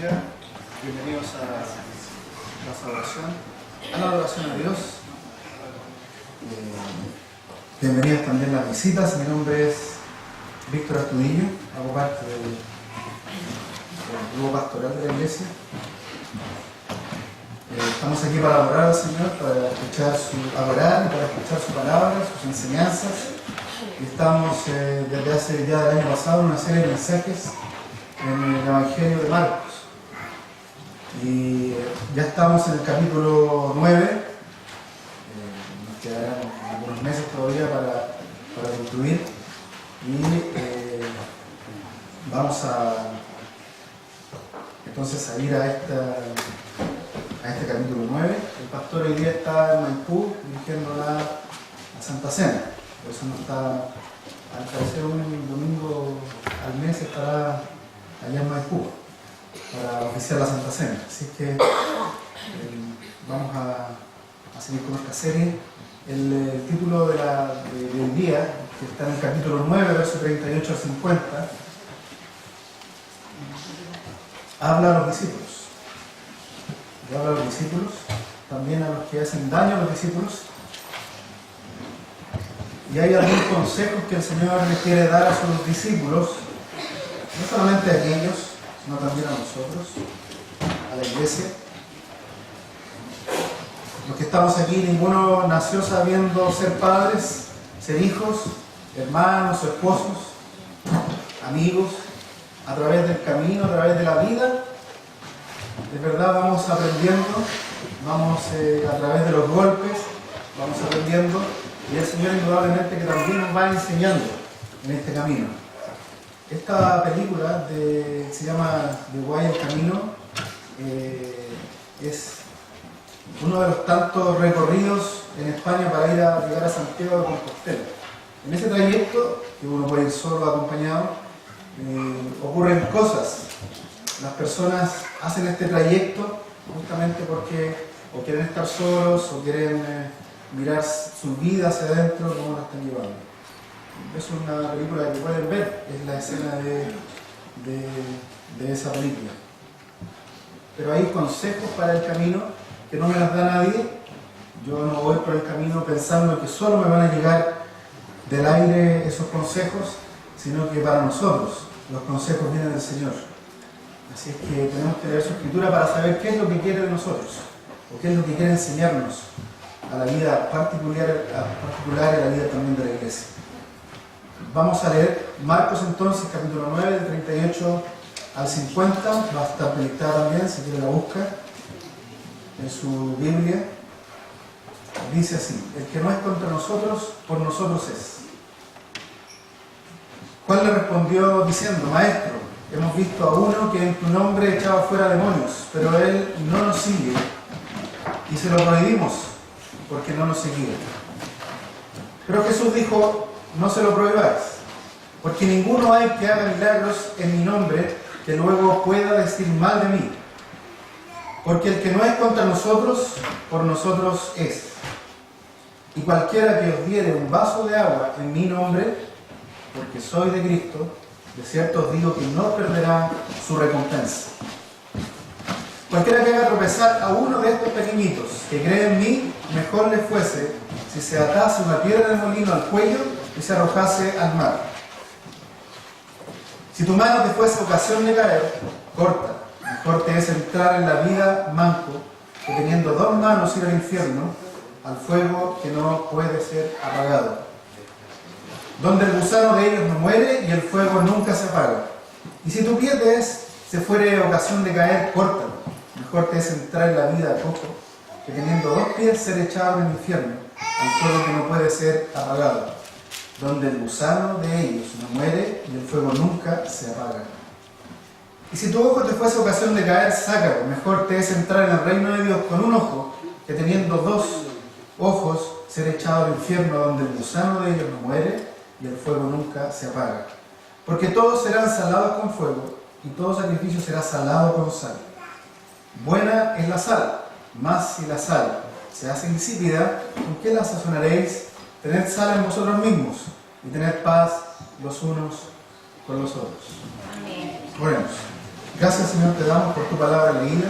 bendiga. Bienvenidos a la adoración, a la adoración a Dios. Bienvenidas también las visitas. Mi nombre es Víctor Astudillo, hago parte del grupo pastoral de la iglesia. Estamos aquí para adorar al Señor, para adorar y para escuchar su palabra, sus enseñanzas. Y estamos desde hace ya del año pasado en una serie de mensajes en el Evangelio de Marcos. Y ya estamos en el capítulo 9. Nos quedarán algunos meses todavía para concluir. Y vamos entonces a ir a este capítulo 9. El pastor hoy día está en Maipú dirigiendo la Santa Cena. Por eso no está, al parecer un domingo al mes estará allá en Maipú para oficiar la Santa Cena. Así que vamos a seguir con esta serie. El título del día, que está en el capítulo 9, verso 38 al 50, habla a los discípulos. Y habla a los discípulos, también a los que hacen daño a los discípulos. Y hay algunos consejos que el Señor le quiere dar a sus discípulos, no solamente a ellos, sino también a nosotros, a la iglesia. Los que estamos aquí, ninguno nació sabiendo ser padres, ser hijos, hermanos, esposos, amigos. A través del camino, a través de la vida, de verdad vamos aprendiendo, vamos a través de los golpes, vamos aprendiendo, y el Señor indudablemente que también nos va enseñando en este camino. Esta película se llama The Way, el Camino, es uno de los tantos recorridos en España para llegar a Santiago de Compostela. En ese trayecto, que uno puede ir solo o acompañado, ocurren cosas. Las personas hacen este trayecto justamente porque o quieren estar solos o quieren mirar su vida hacia adentro, cómo la están llevando. Es una película que pueden ver, es la escena de esa película. Pero hay consejos para el camino que no me las da nadie. Yo no voy por el camino pensando que solo me van a llegar del aire esos consejos, sino que para nosotros los consejos vienen del Señor. Así es que tenemos que leer su Escritura para saber qué es lo que quiere de nosotros, o qué es lo que quiere enseñarnos a la vida particular y a la vida también de la iglesia. Vamos a leer Marcos entonces, capítulo 9, del 38 al 50, va a estar proyectada también, si quiere la busca en su Biblia. Dice así: el que no es contra nosotros, por nosotros es. Juan le respondió diciendo: Maestro, hemos visto a uno que en tu nombre echaba fuera demonios, pero él no nos sigue, y se lo prohibimos, porque no nos seguía. Pero Jesús dijo: no se lo prohibáis, porque ninguno hay que haga milagros en mi nombre que luego pueda decir mal de mí. Porque el que no es contra nosotros, por nosotros es. Y cualquiera que os diere un vaso de agua en mi nombre, porque soy de Cristo, de cierto os digo que no perderá su recompensa. Cualquiera que haga tropezar a uno de estos pequeñitos que cree en mí, mejor le fuese si se atase una piedra de molino al cuello y se arrojase al mar. Si tu mano te fuese ocasión de caer, corta. Mejor te es entrar en la vida manco que teniendo dos manos ir al infierno, al fuego que no puede ser apagado, donde el gusano de ellos no muere y el fuego nunca se apaga. Y si tu pie se fuere ocasión de caer, córtalo. Mejor te es entrar en la vida cojo que teniendo dos pies ser echado en el infierno, al fuego que no puede ser apagado, donde el gusano de ellos no muere y el fuego nunca se apaga. Y si tu ojo te fuese ocasión de caer, sácalo. Mejor te es entrar en el reino de Dios con un ojo que teniendo dos ojos ser echado al infierno, donde el gusano de ellos no muere y el fuego nunca se apaga. Porque todos serán salados con fuego, y todo sacrificio será salado con sal. Buena es la sal, mas si la sal se hace insípida, ¿con qué la sazonaréis? Tened sal en vosotros mismos, y tened paz los unos con los otros. Amén. Oremos. Gracias, Señor, te damos por tu palabra leída.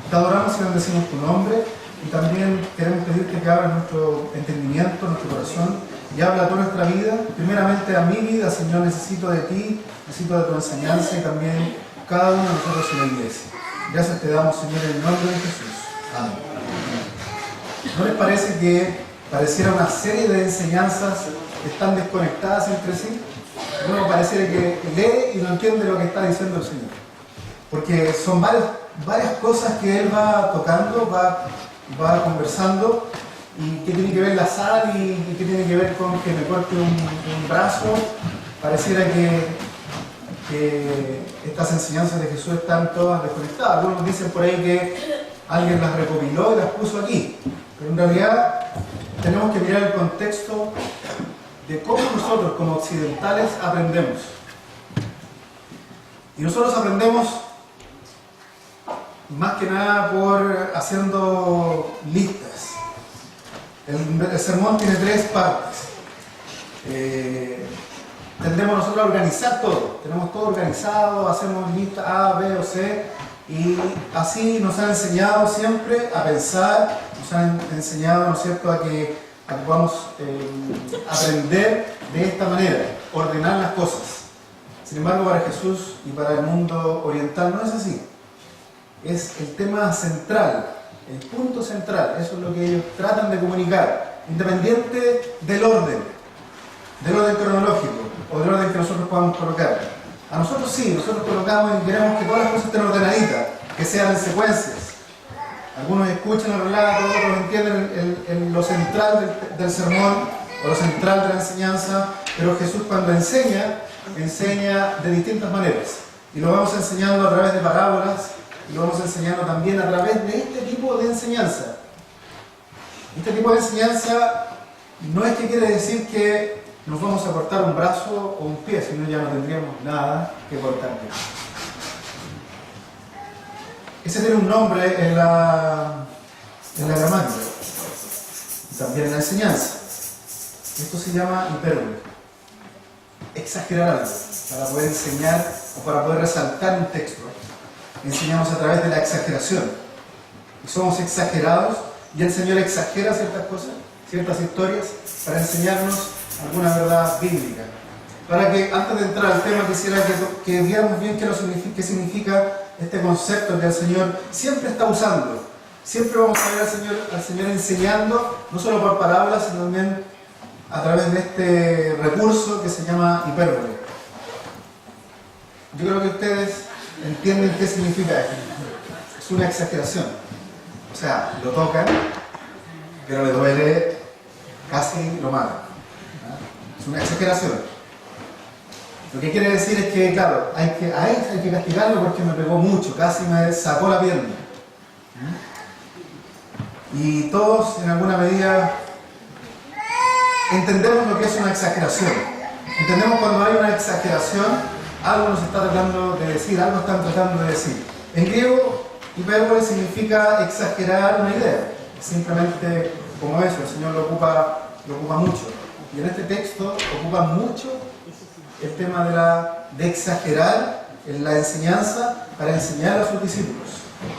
Te adoramos y bendecimos tu nombre. Y también queremos pedirte que abras nuestro entendimiento, nuestro corazón, y habla a toda nuestra vida. Primeramente a mi vida, Señor, necesito de ti, necesito de tu enseñanza y también cada uno de nosotros en la iglesia. Gracias te damos, Señor, en el nombre de Jesús. Amén. ¿No les parece que pareciera una serie de enseñanzas que están desconectadas entre sí? Uno pareciera que lee y no entiende lo que está diciendo el Señor. Porque son varias cosas que Él va tocando, va conversando, y qué tiene que ver la sal y qué tiene que ver con que me corte un brazo. Pareciera que estas enseñanzas de Jesús están todas desconectadas. Algunos dicen por ahí que alguien las recopiló y las puso aquí, pero en realidad tenemos que mirar el contexto de cómo nosotros como occidentales aprendemos. Y nosotros aprendemos más que nada por haciendo listas. El sermón tiene 3 partes. Tendemos nosotros a organizar todo. Tenemos todo organizado, hacemos listas A, B o C, y así nos han enseñado siempre a pensar, nos han enseñado, ¿no es cierto?, a que podamos aprender de esta manera, ordenar las cosas. Sin embargo, para Jesús y para el mundo oriental no es así. Es el tema central, el punto central, eso es lo que ellos tratan de comunicar, independiente del orden cronológico o del orden que nosotros podamos colocar. A nosotros sí, nosotros colocamos y queremos que todas las cosas estén ordenaditas, que sean en secuencias. Algunos escuchan el relato, otros entienden lo central del sermón o lo central de la enseñanza, pero Jesús cuando enseña de distintas maneras. Y lo vamos enseñando a través de parábolas, y lo vamos enseñando también a través de este tipo de enseñanza. Este tipo de enseñanza no es que quiere decir que nos vamos a cortar un brazo o un pie, sino ya no tendríamos nada que cortar. Ese tiene un nombre en la gramática y también en la enseñanza. Esto se llama hipérbole. Exagerar algo para poder enseñar o para poder resaltar un texto. Enseñamos a través de la exageración. Y somos exagerados, y el Señor exagera ciertas cosas, ciertas historias, para enseñarnos alguna verdad bíblica. Para que antes de entrar al tema quisiera que viéramos bien qué significa este concepto que el Señor siempre está usando. Siempre vamos a ver al Señor enseñando, no solo por parábolas, sino también a través de este recurso que se llama hipérbole. Yo creo que ustedes entienden qué significa esto. Es una exageración. O sea, lo tocan, pero le duele, casi lo mata. Es una exageración. Lo que quiere decir es que, claro, hay que castigarlo porque me pegó mucho, casi me sacó la pierna. Y todos, en alguna medida, entendemos lo que es una exageración. Entendemos cuando hay una exageración, algo nos está tratando de decir, algo están tratando de decir. En griego, hipérbole significa exagerar una idea. Simplemente como eso, el Señor lo ocupa mucho. Y en este texto ocupa mucho el tema de exagerar en la enseñanza para enseñar a sus discípulos.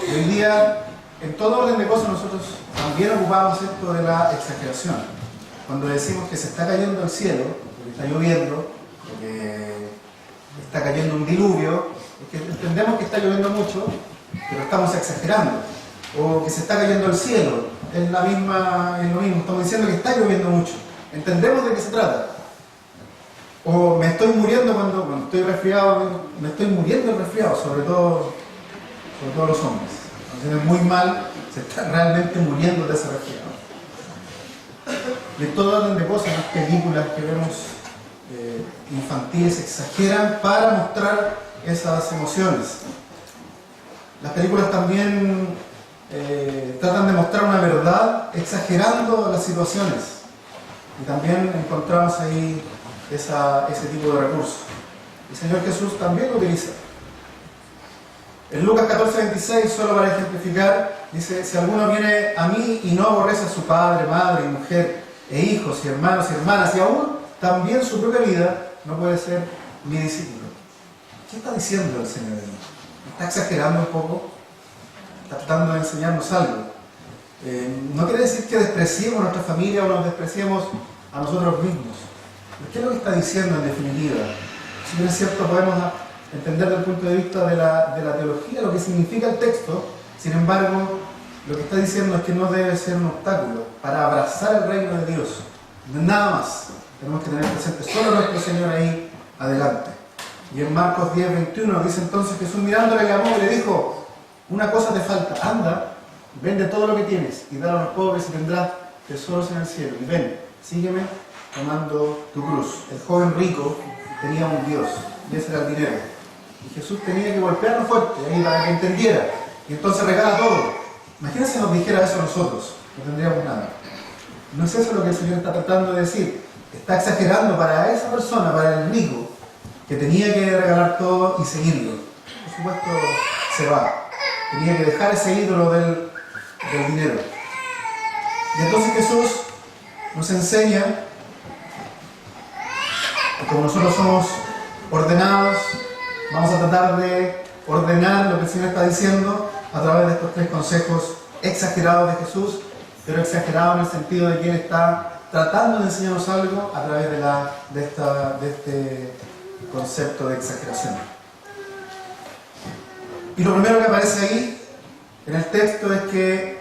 Y hoy día, en todo orden de cosas, nosotros también ocupamos esto de la exageración. Cuando decimos que se está cayendo el cielo, porque está lloviendo, porque está cayendo un diluvio, es que entendemos que está lloviendo mucho, pero estamos exagerando. O que se está cayendo el cielo, es lo mismo, estamos diciendo que está lloviendo mucho. Entendemos de qué se trata. O me estoy muriendo cuando estoy resfriado, me estoy muriendo de resfriado, sobre todo los hombres. Cuando se ven muy mal, se está realmente muriendo de ese resfriado. De todo orden de cosas, las películas que vemos infantiles exageran para mostrar esas emociones. Las películas también tratan de mostrar una verdad exagerando las situaciones. Y también encontramos ahí ese tipo de recursos. El Señor Jesús también lo utiliza. En Lucas 14:26, solo para ejemplificar, dice: si alguno viene a mí y no aborrece a su padre, madre y mujer, e hijos y hermanos y hermanas, y aún también su propia vida, no puede ser mi discípulo. ¿Qué está diciendo el Señor ahí? está exagerando un poco, está tratando de enseñarnos algo. No quiere decir que despreciemos a nuestra familia o nos despreciemos a nosotros mismos. ¿Qué es lo que está diciendo en definitiva? Si bien es cierto, podemos entender desde el punto de vista de la teología lo que significa el texto, sin embargo, lo que está diciendo es que no debe ser un obstáculo para abrazar el reino de Dios. Nada más. Tenemos que tener presente solo nuestro Señor ahí adelante. Y en Marcos 10:21 dice entonces Jesús mirándole le amó y le dijo: una cosa te falta, anda, vende todo lo que tienes y dalo a los pobres y tendrás tesoros en el cielo. Y ven, sígueme tomando tu cruz. El joven rico tenía un Dios y ese era el dinero. Y Jesús tenía que golpearlo fuerte ahí para que entendiera. Y entonces regala todo. Imagínense si nos dijera eso a nosotros, no tendríamos nada. No es eso lo que el Señor está tratando de decir. Está exagerando para esa persona, para el rico, que tenía que regalar todo y seguirlo. Por supuesto, se va. Tenía que dejar ese ídolo del dinero. Y entonces Jesús nos enseña que como nosotros somos ordenados, vamos a tratar de ordenar lo que el Señor está diciendo a través de estos 3 consejos exagerados de Jesús, pero exagerados en el sentido de que Él está tratando de enseñarnos algo a través de este concepto de exageración. Y lo primero que aparece ahí en el texto es que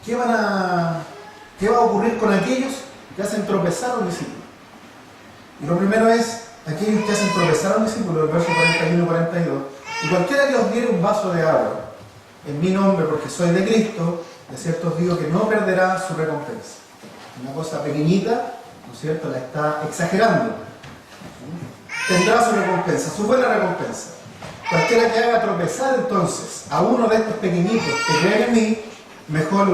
¿qué va a ocurrir con aquellos que hacen tropezar a un discípulo? Y lo primero es aquellos que hacen tropezar a un discípulo, el verso 41-42. Y cualquiera que os diere un vaso de agua en mi nombre, porque soy de Cristo, de cierto os digo que no perderá su recompensa. Una cosa pequeñita, ¿no es cierto?, la está exagerando. Tendrá su recompensa, su buena recompensa. Cualquiera que haga tropezar entonces a uno de estos pequeñitos que creen en mí, mejor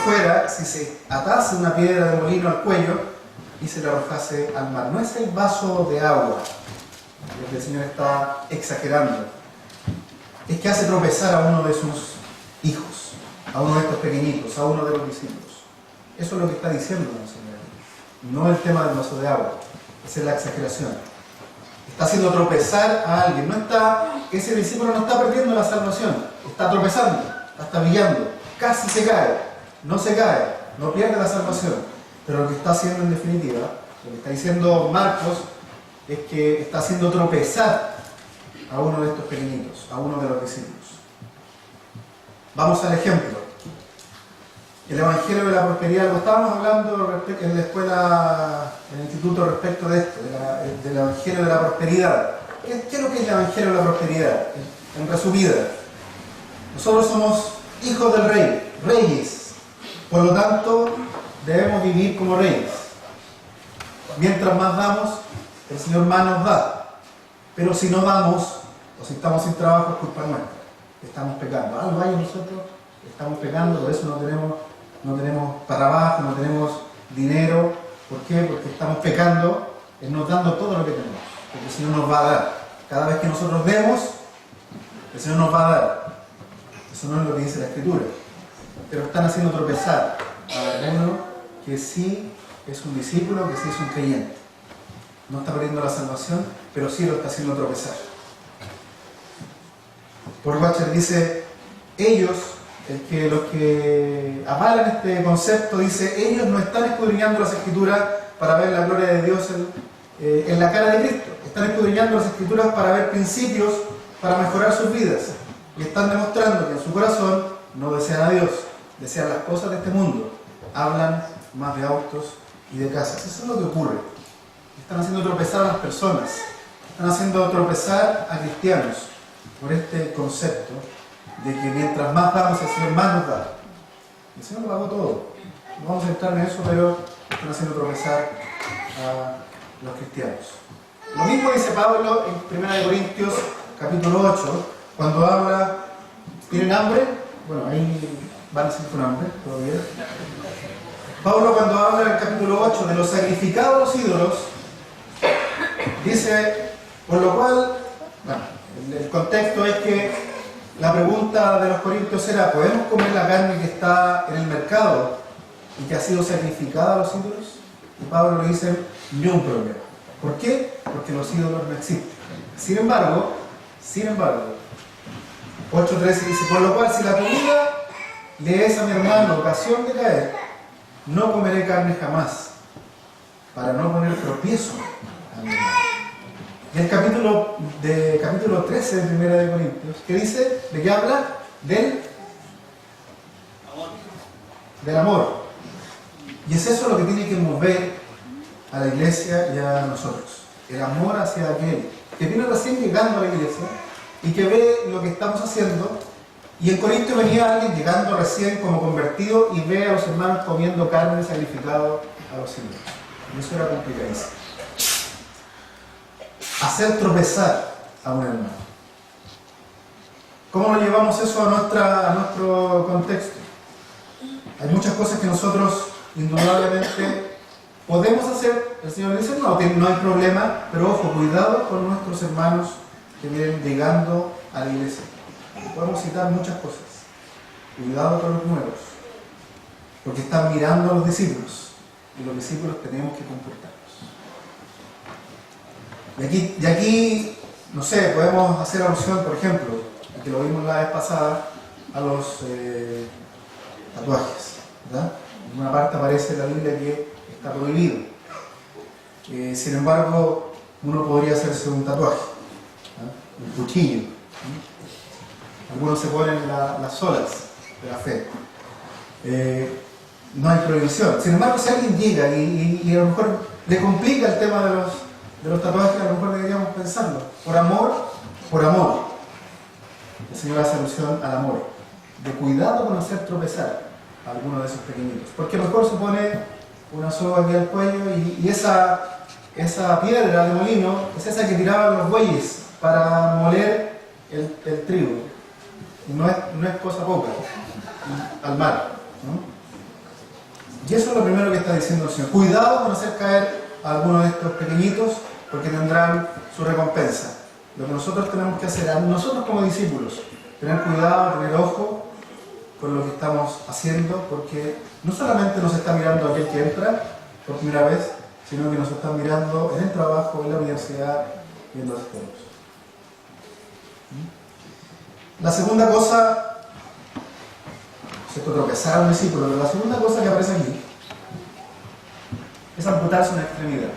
fuera si se atase una piedra de molino al cuello y se la arrojase al mar. No es el vaso de agua lo que el Señor está exagerando. Es que hace tropezar a uno de sus hijos, a uno de estos pequeñitos, a uno de los discípulos. Eso es lo que está diciendo el Señor. No el tema del vaso de agua. Esa es la exageración. Está haciendo tropezar a alguien. Ese discípulo no está perdiendo la salvación. Está tropezando, está estabillando. Casi se cae. No se cae. No pierde la salvación. Pero lo que está haciendo en definitiva, lo que está diciendo Marcos, es que está haciendo tropezar a uno de estos pequeñitos, a uno de los discípulos. Vamos al ejemplo. El Evangelio de la Prosperidad, lo estábamos hablando en la escuela, en el instituto respecto de esto, del Evangelio de la Prosperidad. ¿Qué es lo que es el Evangelio de la Prosperidad? En resumida, nosotros somos hijos del Rey, reyes. Por lo tanto, debemos vivir como reyes. Mientras más damos, el Señor más nos da. Pero si no damos, o si estamos sin trabajo, es culpa nuestra. Estamos pecando. Algo hay en nosotros, estamos pecando, por eso no tenemos trabajo, no tenemos dinero. ¿Por qué? Porque estamos pecando, nos dando todo lo que tenemos. Porque el Señor nos va a dar. Cada vez que nosotros demos, el Señor nos va a dar. Eso no es lo que dice la Escritura. Pero están haciendo tropezar a uno que sí es un discípulo, que sí es un creyente. No está perdiendo la salvación, pero sí lo está haciendo tropezar. Paul Washer dice, los que avalan este concepto, dice, ellos no están escudriñando las Escrituras para ver la gloria de Dios en la cara de Cristo. Están escudriñando las Escrituras para ver principios para mejorar sus vidas. Y están demostrando que en su corazón no desean a Dios, desean las cosas de este mundo. Hablan más de autos y de casas. Eso es lo que ocurre. Están haciendo tropezar a las personas. Están haciendo tropezar a cristianos por este concepto de que mientras más damos, el Señor más nos da. El Señor lo pagó todo. No vamos a entrar en eso, pero están haciendo tropezar a los cristianos. Lo mismo dice Pablo en 1 Corintios capítulo 8, cuando habla, ¿tienen hambre? Bueno, ahí van a seguir con hambre, todavía. Pablo, cuando habla en el capítulo 8 de los sacrificados a los ídolos, dice, por lo cual, bueno, el contexto es que la pregunta de los corintios era, ¿podemos comer la carne que está en el mercado y que ha sido sacrificada a los ídolos? Y Pablo le dice, ni un problema. ¿Por qué? Porque los ídolos no existen. Sin embargo, Sin embargo, 8:13 dice, por lo cual si la comida le es a mi hermano ocasión de caer, no comeré carne jamás, para no poner tropiezo a mi hermano. Y el capítulo 13 de 1 de Corintios, ¿qué dice? ¿De qué habla? Del amor. Y es eso lo que tiene que mover a la iglesia y a nosotros. El amor hacia aquel que viene recién llegando a la iglesia y que ve lo que estamos haciendo. Y en Corinto venía alguien llegando recién como convertido y ve a los hermanos comiendo carne sacrificado a los ídolos. Y eso era complicadísimo. Hacer tropezar a un hermano. ¿Cómo lo llevamos eso a nuestro contexto? Hay muchas cosas que nosotros indudablemente podemos hacer. El Señor dice, no hay problema, pero ojo, cuidado con nuestros hermanos que vienen llegando a la iglesia. Podemos citar muchas cosas. Cuidado con los nuevos, porque están mirando a los discípulos y los discípulos tenemos que comportarnos. Y aquí, no sé, podemos hacer alusión, por ejemplo, y que lo vimos la vez pasada, a los tatuajes, ¿verdad? En una parte aparece en la Biblia que está prohibido. Sin embargo, uno podría hacerse un tatuaje, ¿no? Un cuchillo, ¿no? Algunos se ponen las solas de la fe. No hay prohibición. Sin embargo, si alguien llega y a lo mejor le complica el tema de los tatuajes, a lo mejor deberíamos pensarlo. Por amor. El Señor hace alusión al amor. De cuidado con hacer tropezar a alguno de esos pequeñitos. Porque a lo mejor se pone una soga aquí al cuello y esa piedra de molino es esa que tiraban los bueyes para moler el trigo. No es cosa poca al mar, ¿no? Y eso es lo primero que está diciendo el Señor. Cuidado con hacer caer a alguno de estos pequeñitos, porque tendrán su recompensa. Lo que nosotros tenemos que hacer, nosotros como discípulos, tener cuidado, tener ojo con lo que estamos haciendo, porque no solamente nos está mirando aquel que entra por primera vez, sino que nos está mirando en el trabajo, en la universidad y en los estudios. La segunda cosa, tropezar a un discípulo, pero la segunda cosa que aparece aquí es amputarse una extremidad.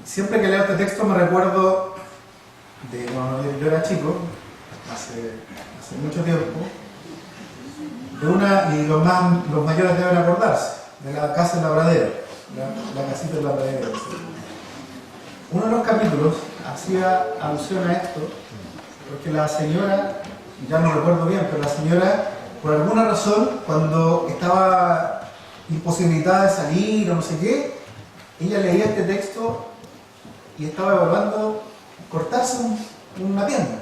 Siempre que leo este texto me recuerdo de cuando yo era chico, hace mucho tiempo, y los mayores deben acordarse, de la casa en la pradera, la casita en la pradera. Uno de los capítulos hacía alusión a esto, porque la señora, ya no recuerdo bien, pero la señora, por alguna razón, cuando estaba imposibilitada de salir o no sé qué, ella leía este texto y estaba evaluando cortarse una pierna.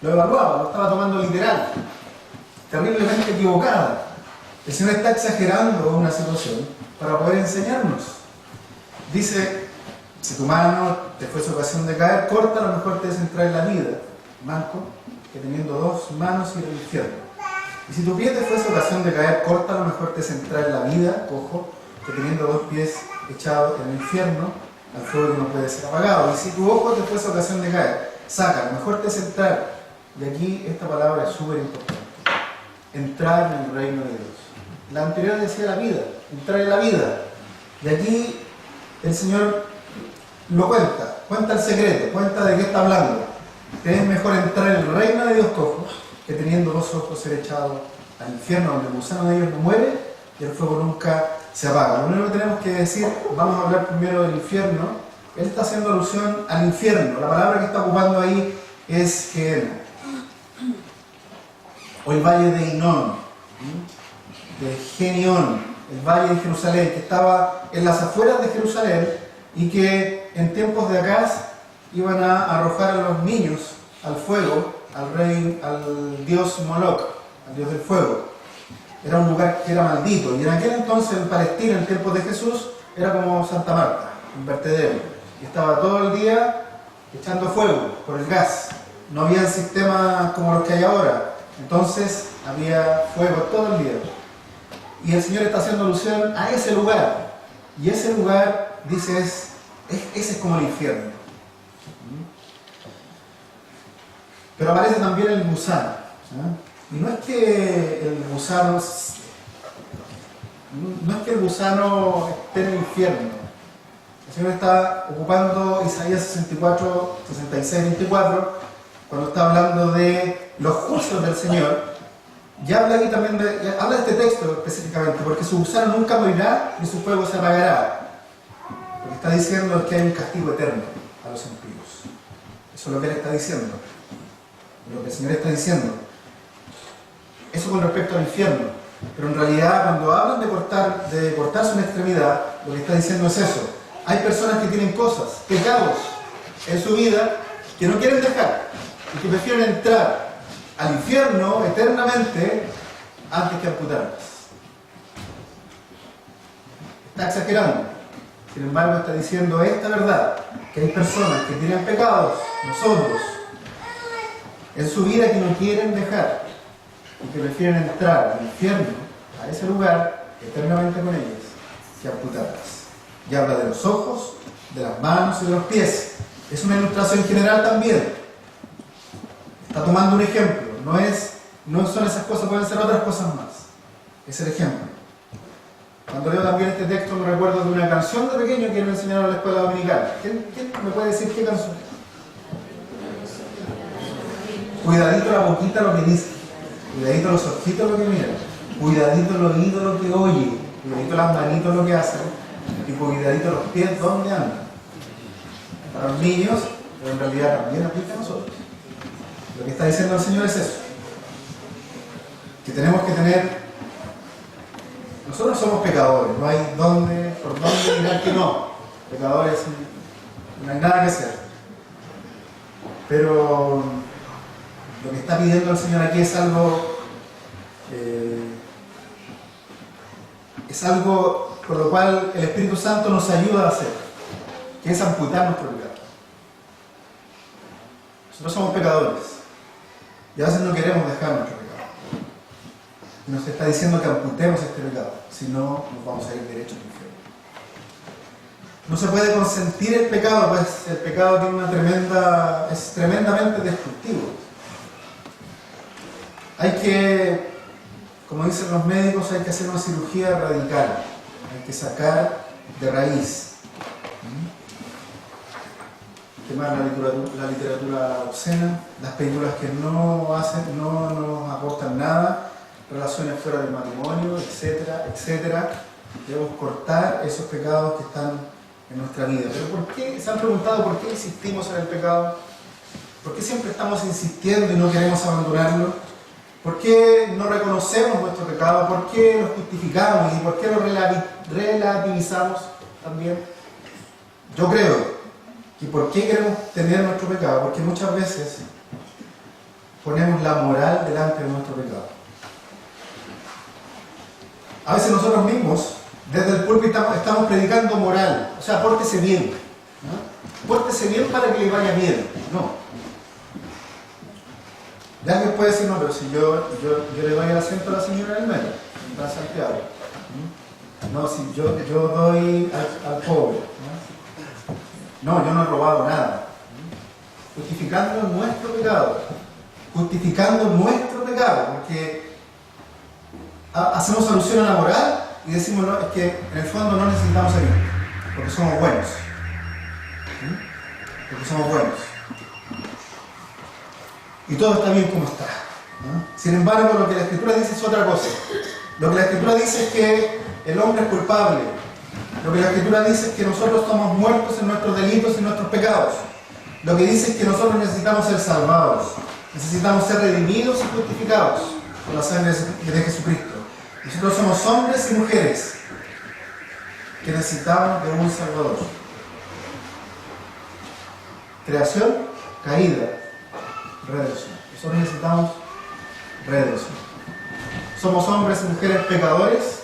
Lo evaluaba, lo estaba tomando literal, terriblemente equivocada. El Señor está exagerando una situación para poder enseñarnos. Dice, si tu mano te fuese ocasión de caer, corta, a lo mejor te des entrar en la vida, manco, que teniendo dos manos ir al infierno. Y si tu pie te fuese ocasión de caer, corta, a lo mejor te des entrar en la vida, cojo, que teniendo dos pies echados en el infierno, al fuego que no puede ser apagado. Y si tu ojo te fuese ocasión de caer, saca, a lo mejor te des entrar. Y aquí esta palabra es súper importante. Entrar en el reino de Dios. La anterior decía la vida, entrar en la vida. Y aquí el Señor lo cuenta el secreto, cuenta de qué está hablando. Que es mejor entrar en el reino de Dios cojo, que teniendo dos ojos ser echado al infierno, donde el gusano de ellos no muere y el fuego nunca se apaga. Lo único que tenemos que decir, vamos a hablar primero del infierno. Él está haciendo alusión al infierno. La palabra que está ocupando ahí es Gehenna, o el valle de Hinón, de Genión, el valle de Jerusalén, que estaba en las afueras de Jerusalén y que en tiempos de Acaz iban a arrojar a los niños al fuego, al dios Moloch, al dios del fuego. Era un lugar que era maldito, y en aquel entonces en Palestina, en tiempos de Jesús, era como Santa Marta, un vertedero, y estaba todo el día echando fuego por el gas. No había sistemas como los que hay ahora, entonces había fuego todo el día. Y el Señor está haciendo alusión a ese lugar, y ese lugar, dice, ese es como el infierno. Pero aparece también el gusano. Y no es que el gusano esté en el infierno. El Señor está ocupando Isaías 64, 66, 24, cuando está hablando de los juicios del Señor. Ya habla aquí también habla de este texto específicamente, porque su gusano nunca morirá ni su fuego se apagará. Lo que está diciendo es que hay un castigo eterno a los impíos. Eso es lo que Él está diciendo. Lo que el Señor está diciendo. Eso con respecto al infierno. Pero en realidad, cuando hablan de cortarse una extremidad, lo que está diciendo es eso. Hay personas que tienen cosas, pecados en su vida que no quieren dejar y que prefieren entrar al infierno eternamente antes que amputarlas. Está exagerando. Sin embargo, está diciendo esta verdad, que hay personas que tienen pecados, nosotros, en su vida que no quieren dejar y que prefieren entrar al infierno, a ese lugar, eternamente con ellas, que amputarlas. Y habla de los ojos, de las manos y de los pies. Es una ilustración general también. Está tomando un ejemplo. No son esas cosas, pueden ser otras cosas más. Es el ejemplo. Cuando leo también este texto me recuerdo de una canción de pequeño que me enseñaron en la escuela dominical. ¿Quién me puede decir qué canción? Cuidadito la boquita lo que dice. Cuidadito los ojitos lo que mira. Cuidadito el oído lo que oye. Cuidadito las manitos lo que hacen. Y cuidadito los pies donde andan. Para los niños, pero en realidad también aplica a nosotros. Lo que está diciendo el Señor es eso. Que tenemos que tener... Nosotros somos pecadores, no hay por dónde mirar que no. Pecadores, no hay nada que hacer. Pero lo que está pidiendo el Señor aquí es algo por lo cual el Espíritu Santo nos ayuda a hacer, que es amputar nuestro pecado. Nosotros somos pecadores y a veces no queremos dejar nuestro pecado. Y nos está diciendo que amputemos este pecado, si no nos vamos a ir derecho al infierno. No se puede consentir el pecado, pues el pecado tiene es tremendamente destructivo. Hay que, como dicen los médicos, hay que hacer una cirugía radical. Hay que sacar de raíz. Quemar la literatura obscena, las películas que no nos aportan nada, relaciones fuera del matrimonio, etcétera, etcétera. Debemos cortar esos pecados que están en nuestra vida. Pero ¿por qué? ¿Se han preguntado por qué insistimos en el pecado? ¿Por qué siempre estamos insistiendo y no queremos abandonarlo? ¿Por qué no reconocemos nuestro pecado? ¿Por qué lo justificamos? ¿Y por qué lo relativizamos también? Yo creo que ¿por qué queremos tener nuestro pecado? Porque muchas veces ponemos la moral delante de nuestro pecado. A veces nosotros mismos, desde el púlpito, estamos predicando moral. O sea, pórtese bien. ¿No? Pórtese bien para que le vaya bien. No. Ya alguien puede decir, no, pero si yo le doy el asiento a la señora del medio, en Santiago. No, si yo doy al pobre. No, yo no he robado nada. Justificando nuestro pecado. Justificando nuestro pecado. Porque hacemos alusión a la moral y decimos, no, es que en el fondo no necesitamos ayuda. Porque somos buenos. Porque somos buenos. Y todo está bien como está. ¿No? Sin embargo, lo que la Escritura dice es otra cosa. Lo que la Escritura dice es que el hombre es culpable. Lo que la Escritura dice es que nosotros estamos muertos en nuestros delitos y en nuestros pecados. Lo que dice es que nosotros necesitamos ser salvados. Necesitamos ser redimidos y justificados por la sangre de Jesucristo. Nosotros somos hombres y mujeres que necesitamos de un Salvador. Creación, caída, redención. Nosotros necesitamos redención. Somos hombres y mujeres pecadores.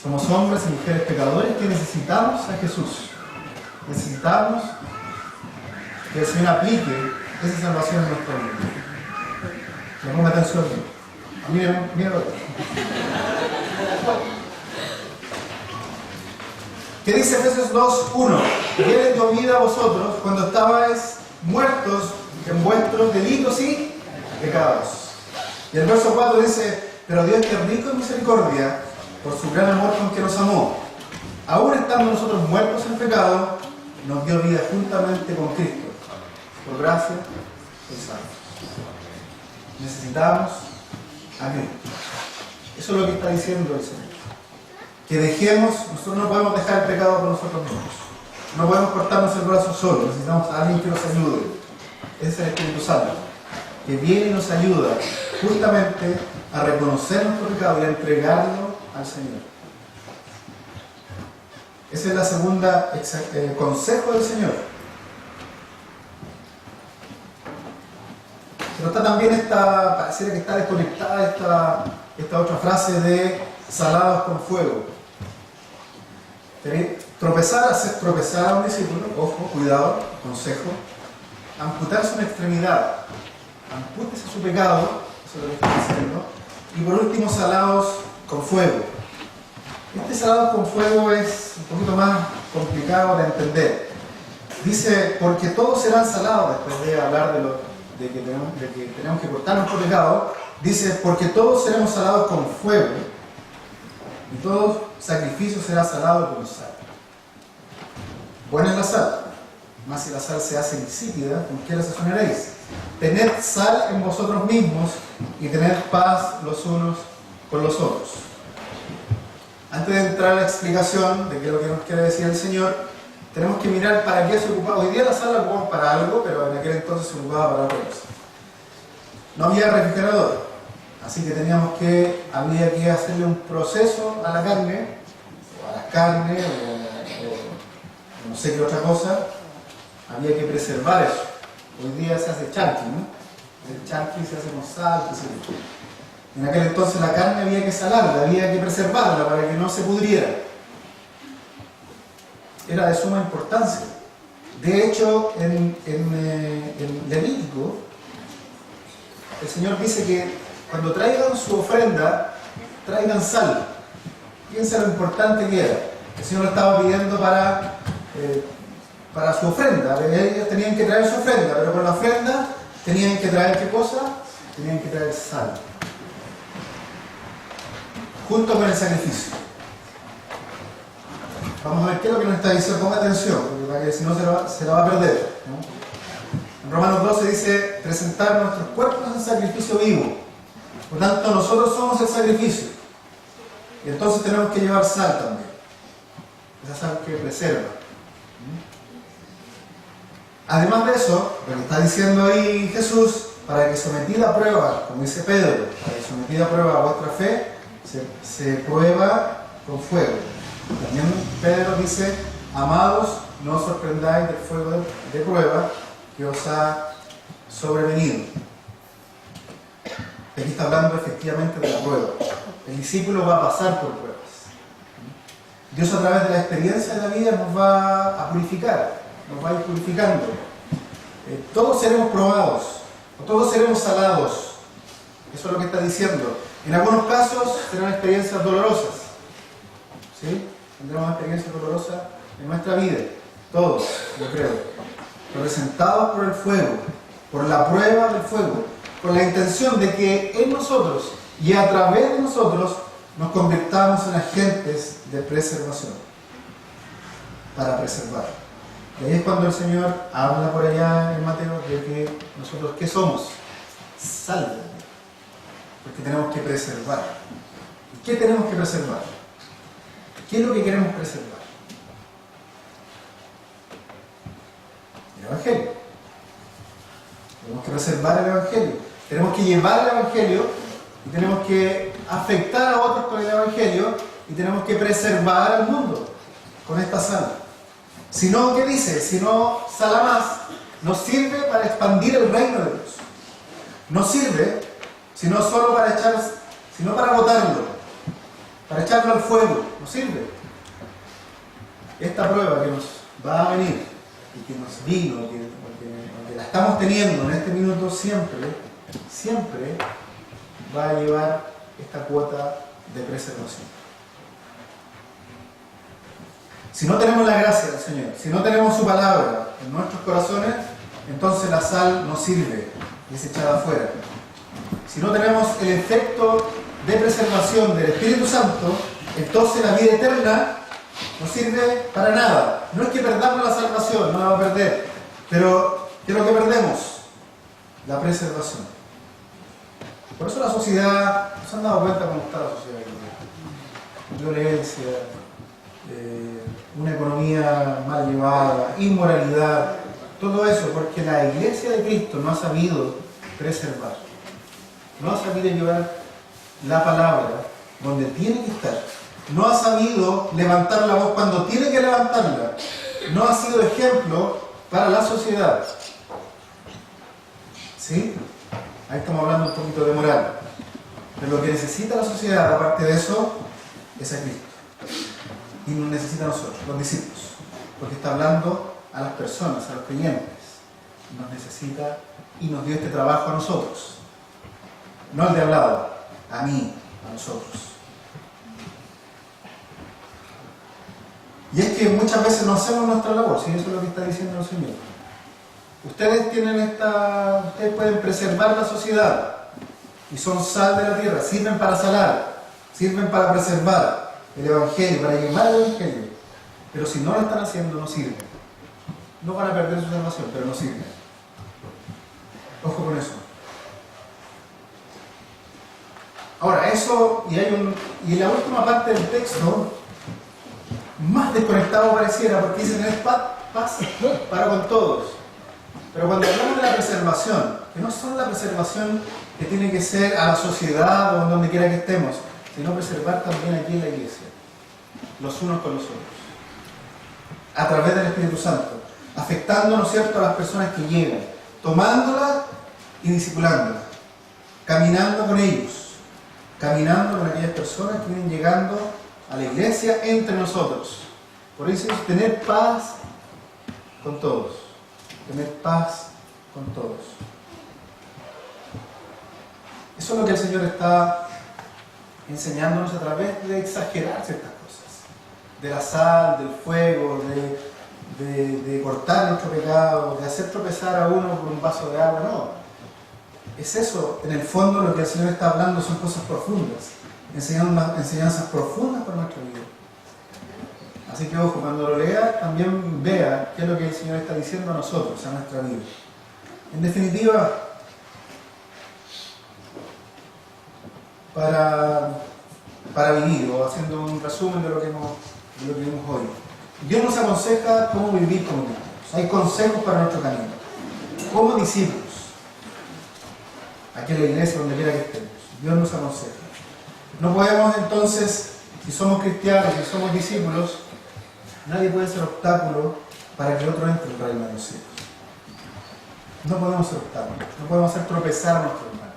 Somos hombres y mujeres pecadores que necesitamos a Jesús. Necesitamos que el Señor aplique esa salvación en nuestra vida. Me ponga atención. Mira. ¿Qué dice Efesios 2:1? Y Él les dio vida a vosotros cuando estabais muertos en vuestros delitos y pecados. Y el verso 4 dice, pero Dios, que es rico en misericordia, por su gran amor con que nos amó, aún estando nosotros muertos en pecado, nos dio vida juntamente con Cristo. Por gracia, sois salvos. Necesitamos a Cristo. Eso es lo que está diciendo el Señor. Que dejemos, nosotros no podemos dejar el pecado por nosotros mismos. No podemos cortarnos el brazo solo, necesitamos a alguien que nos ayude. Ese es el Espíritu Santo, que viene y nos ayuda justamente a reconocer nuestro pecado y a entregarlo al Señor. Ese es la segunda consejo del Señor. Pero está también pareciera que está desconectada esta otra frase de salados con fuego. Hacer tropezar a un discípulo, ojo, cuidado, consejo, amputarse una extremidad, ampútese su pecado, eso es lo que está diciendo, y por último, salados con fuego. Este salado con fuego es un poquito más complicado de entender. Dice, porque todos serán salados, después de hablar de que tenemos que cortar nuestro pecado, dice, porque todos seremos salados con fuego, y todo sacrificio será salado con sal. Buena es la sal, mas si la sal se hace insípida, ¿con qué la sazonaréis? Tened sal en vosotros mismos y tened paz los unos con los otros. Antes de entrar a la explicación de qué es lo que nos quiere decir el Señor, tenemos que mirar para qué se ocupaba. Hoy día la sal la ocupamos para algo, pero en aquel entonces se ocupaba para otra cosa. No había refrigerador, así que había que hacerle un proceso a la carne, o a las carnes, o no sé qué otra cosa. Había que preservar eso. Hoy día se hace charqui, ¿no? El charqui se hace con sal, qué sé yo. En aquel entonces la carne había que salarla, había que preservarla para que no se pudriera. Era de suma importancia. De hecho, en Levítico, el Señor dice que cuando traigan su ofrenda, traigan sal. Piensa lo importante que era. El Señor lo estaba pidiendo para su ofrenda. Ellos tenían que traer su ofrenda, pero con la ofrenda tenían que traer ¿qué cosa? Tenían que traer sal. Junto con el sacrificio. Vamos a ver qué es lo que nos está diciendo. Ponga atención, porque si no se la va a perder, ¿no? En Romanos 12 dice, presentar nuestros cuerpos en sacrificio vivo. Por tanto, nosotros somos el sacrificio. Y entonces tenemos que llevar sal también. Esa sal que preserva. Además de eso, lo que está diciendo ahí Jesús, para que sometida a prueba, como dice Pedro, para que sometida a prueba vuestra fe, se prueba con fuego. También Pedro dice, amados, no os sorprendáis del fuego de prueba que os ha sobrevenido. Aquí está hablando efectivamente de la prueba. El discípulo va a pasar por pruebas. Dios a través de la experiencia de la vida nos va a purificar, nos va a ir purificando. Todos seremos probados, o todos seremos salados. Eso es lo que está diciendo. En algunos casos serán experiencias dolorosas. ¿Sí? Tendremos experiencias dolorosas en nuestra vida. Todos, yo creo. Representados por el fuego, por la prueba del fuego, con la intención de que en nosotros y a través de nosotros nos convirtamos en agentes de preservación. Para preservar. Y ahí es cuando el Señor habla por allá en Mateo de que nosotros, ¿qué somos? Sal. Porque tenemos que preservar. ¿Y qué tenemos que preservar? ¿Qué es lo que queremos preservar? El Evangelio. Tenemos que preservar el Evangelio. Tenemos que llevar el Evangelio y tenemos que afectar a otros con el Evangelio y tenemos que preservar al mundo con esta sal. Si no, ¿qué dice? Si no, sal más, nos sirve para expandir el reino de Dios. No sirve, sino solo para sino para botarlo, para echarlo al fuego. No sirve. Esta prueba que nos va a venir y que nos vino, que la estamos teniendo en este minuto siempre va a llevar esta cuota de preservación. Si no tenemos la gracia del Señor, si no tenemos su palabra en nuestros corazones, entonces la sal no sirve y es echada afuera. Si no tenemos el efecto de preservación del Espíritu Santo, entonces la vida eterna no sirve para nada. No es que perdamos la salvación, no la vamos a perder, pero ¿qué es lo que perdemos? La preservación. Por eso la sociedad, ¿se han dado cuenta cómo está la sociedad? Violencia, una economía mal llevada, inmoralidad, todo eso porque la iglesia de Cristo no ha sabido preservar, no ha sabido llevar la palabra donde tiene que estar, no ha sabido levantar la voz cuando tiene que levantarla, no ha sido ejemplo para la sociedad. ¿Sí? Ahí estamos hablando un poquito de moral. Pero lo que necesita la sociedad, aparte de eso, es a Cristo. Y nos necesita a nosotros, los discípulos. Porque está hablando a las personas, a los creyentes. Nos necesita y nos dio este trabajo a nosotros. No al de al lado, a mí, a nosotros. Y es que muchas veces no hacemos nuestra labor, ¿sí? Eso es lo que está diciendo el Señor. Ustedes pueden preservar la sociedad y son sal de la tierra, sirven para salar, sirven para preservar el Evangelio, para llevar el Evangelio. Pero si no lo están haciendo, no sirven. No van a perder su salvación, pero no sirven. Ojo con eso. Ahora, eso, y en la última parte del texto, más desconectado pareciera, porque dice tener paz para con todos. Pero cuando hablamos de la preservación, que no solo la preservación que tiene que ser a la sociedad o en donde quiera que estemos, sino preservar también aquí en la iglesia, los unos con los otros, a través del Espíritu Santo, afectando, ¿no es cierto?, a las personas que llegan, tomándolas y discipulándolas, caminando con ellos, caminando con aquellas personas que vienen llegando a la iglesia entre nosotros. Por eso es tener paz con todos. Tener paz con todos. Eso es lo que el Señor está enseñándonos a través de exagerar ciertas cosas. De la sal, del fuego, de cortar nuestro pecado, de hacer tropezar a uno por un vaso de agua. No. Es eso, en el fondo, lo que el Señor está hablando son cosas profundas. Enseñanzas profundas para nuestra vida. Así que ojo, cuando lo lea, también vea qué es lo que el Señor está diciendo a nosotros, a nuestra vida. En definitiva, para vivir, o haciendo un resumen de lo que vimos hoy, Dios nos aconseja cómo vivir como discípulos. Hay consejos para nuestro camino. Como discípulos, aquí en la iglesia, donde quiera que estemos, Dios nos aconseja. No podemos entonces, si somos cristianos, si somos discípulos, nadie puede ser obstáculo para que otro entre en el reino de los cielos. No podemos ser obstáculos, no podemos hacer tropezar a nuestro hermano.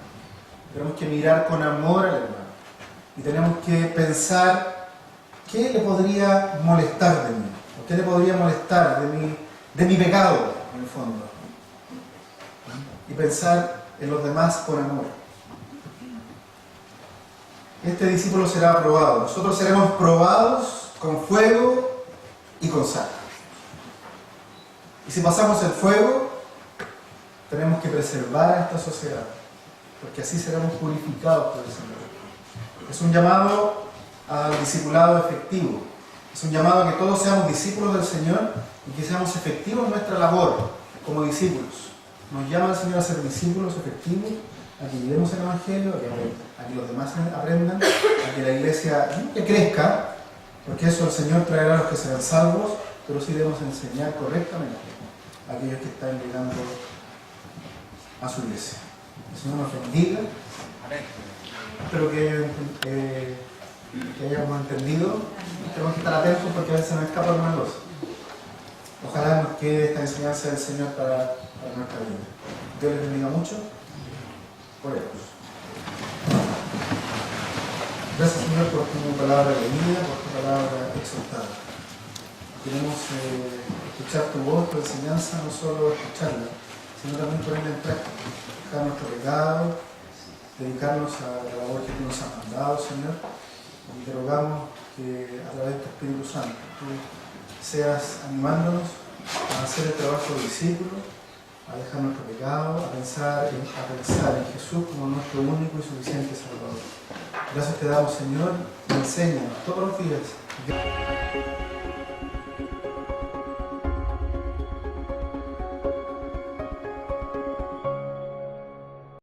Tenemos que mirar con amor al hermano y tenemos que pensar qué le podría molestar de mí, o qué le podría molestar de mi pecado, en el fondo. Y pensar en los demás con amor. Este discípulo será aprobado. Nosotros seremos probados con fuego y con sal. Y si pasamos el fuego, tenemos que preservar a esta sociedad, porque así seremos purificados por el Señor. Es un llamado al discipulado efectivo. Es un llamado a que todos seamos discípulos del Señor y que seamos efectivos en nuestra labor como discípulos. Nos llama el Señor a ser discípulos efectivos, a que llevemos el Evangelio, a que los demás aprendan, a que la iglesia no que crezca, porque eso el Señor traerá a los que serán salvos, pero sí debemos enseñar correctamente a aquellos que están llegando a su iglesia. El Señor nos bendiga. Espero que hayamos entendido. Tenemos que estar atentos porque a veces se nos escapa alguna cosa. Ojalá nos quede esta enseñanza del Señor para nuestra vida. Dios les bendiga mucho. Oremos. Gracias, Señor, por tu palabra leída, por tu palabra exaltada. Queremos escuchar tu voz, tu enseñanza, no solo escucharla, sino también ponerla en práctica. Dejar nuestro pecado, dedicarnos a la labor que tú nos has mandado, Señor. Y te rogamos que a través de tu Espíritu Santo tú seas animándonos a hacer el trabajo del discípulo, a dejar nuestro pecado, a pensar en Jesús como nuestro único y suficiente Salvador. Gracias te damos, Señor, y enséñanos todos los días.